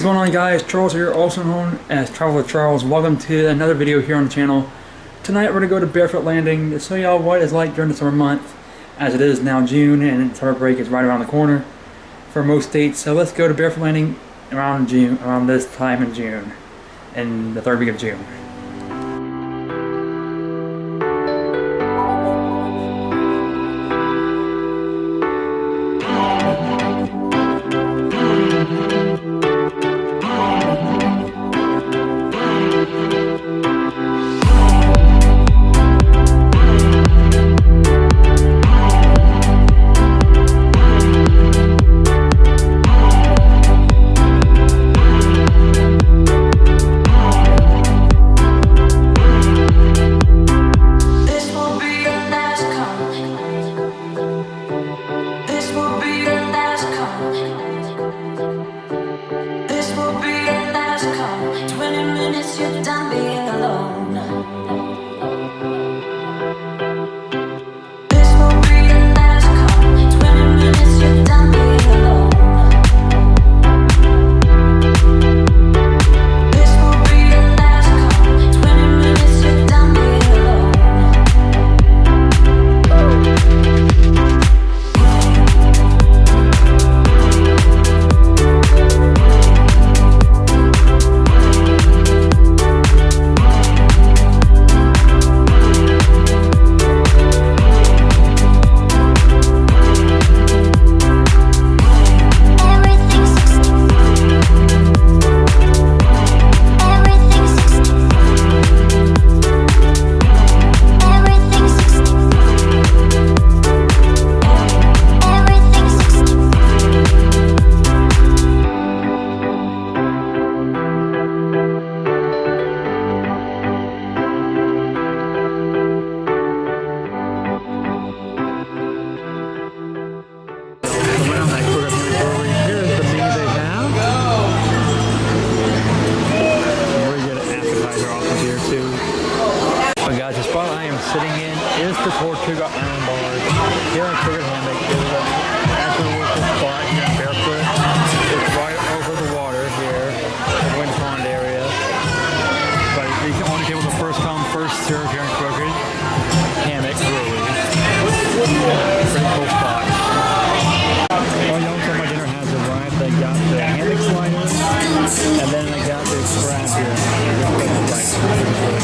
What's going on, guys? Charles here, also known as Travel with Charles. Welcome to another video here on the channel. Tonight we're going to go to Barefoot Landing to show y'all what it's like during the summer month, as it is now June and summer break is right around the corner for most states. So let's go to Barefoot Landing around June, around this time in June, in the third week of June. Sitting in is the Crooked Hammock here in Crooked Hammock. It is an actual local spot here in Barefoot. It's right over the water here in the Wind Pond area. But you can only get with the first come, first serve here in Crooked Hammock Brewery. Pretty cool spot. Well, y'all, so my dinner has arrived. They got the hammock sliders, and then they got the crab here. It's really good.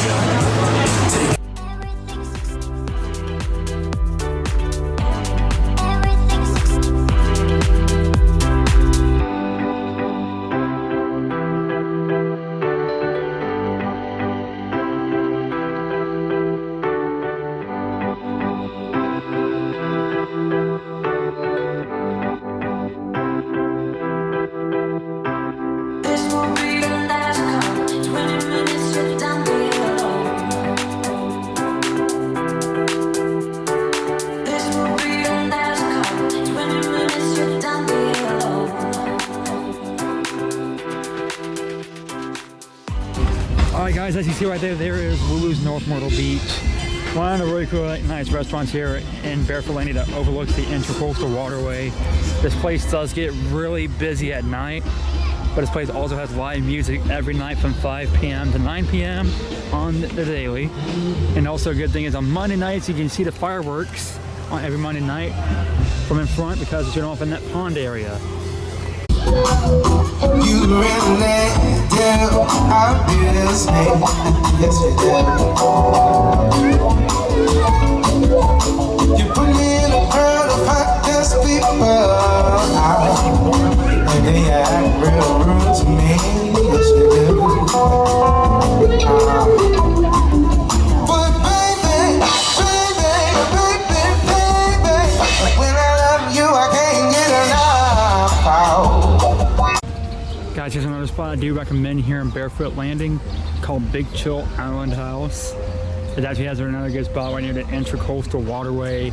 Alright guys, as you see right there, there is Lulu's North Myrtle Beach. One of the really cool, nice restaurants here in Barefoot Landing that overlooks the Intracoastal Waterway. This place does get really busy at night, but this place also has live music every night from 5 p.m. to 9 p.m. on the daily. And also a good thing is on Monday nights you can see the fireworks on every Monday night from in front because it's off in that pond area. You really do, obviously. Yes, you do. You put me in a crowd of hot dust people, and they act real rude to me. Yes, you do. But baby, when I love you, I can't get enough. Guys, here's another spot I do recommend here in Barefoot Landing called Big Chill Island House. It actually has another good spot right near the Intracoastal Waterway.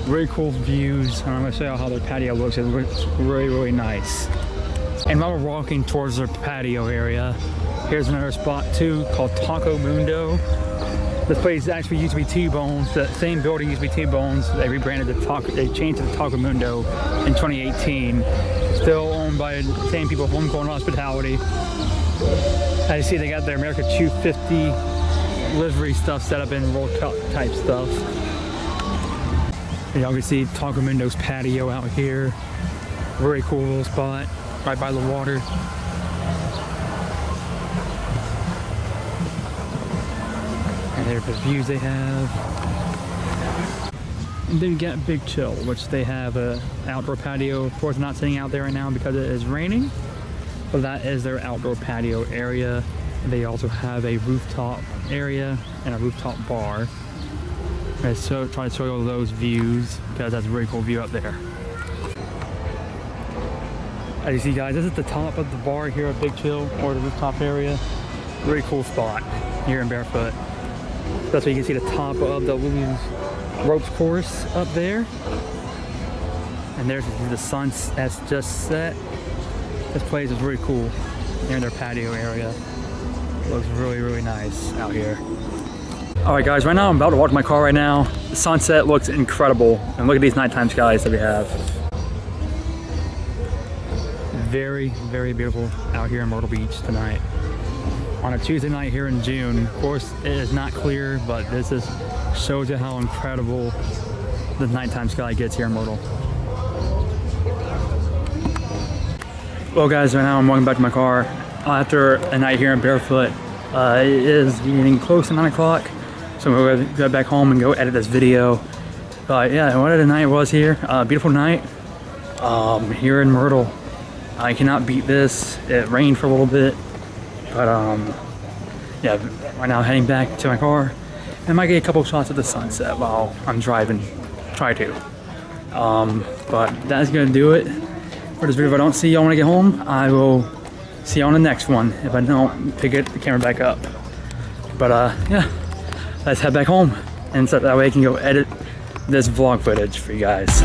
Really cool views, and I'm going to show you how their patio looks. It looks really, really nice. And while we're walking towards their patio area, here's another spot too called Taco Mundo. This place actually used to be T-Bones. The same building used to be T-Bones. They rebranded the Taco, they changed it to Taco Mundo in 2018. still owned by the same people, Homegrown Hospitality. As you see, they got their America 250 livery stuff set up in World Cup type stuff. And y'all can see Taco Mendo's patio out here. Very cool little spot, right by the water. And there's the views they have. And then you got Big Chill, which they have a outdoor patio. Of course, not sitting out there right now because it is raining, but that is their outdoor patio area. They also have a rooftop area and a rooftop bar. I'm so try to show you all those views because that's a really cool view up there. As you see, guys, this is the top of the bar here at Big Chill, or the rooftop area. Really cool spot here in Barefoot. That's where you can see the top of the women's ropes course up there. And there's the sun that's just set. This place is really cool. They're in their patio area. Looks really, really nice out here. All right, guys, right now I'm about to walk to my car right now. The sunset looks incredible. And look at these nighttime skies that we have. Very, very beautiful out here in Myrtle Beach tonight. On a Tuesday night here in June. Of course, it is not clear, but this is shows you how incredible the nighttime sky gets here in Myrtle. Well, guys, right now I'm walking back to my car after a night here in Barefoot. It is getting close to 9 o'clock, so I'm going to go back home and go edit this video. But yeah, what a night it was here. Beautiful night here in Myrtle. I cannot beat this. It rained for a little bit, but yeah, right now heading back to my car. I might get a couple shots of the sunset while I'm driving. Try to. But that's gonna do it for this video. If I don't see y'all when I get home, I will see you on the next one if I don't pick the camera back up. But yeah, let's head back home, and so that way I can go edit this vlog footage for you guys.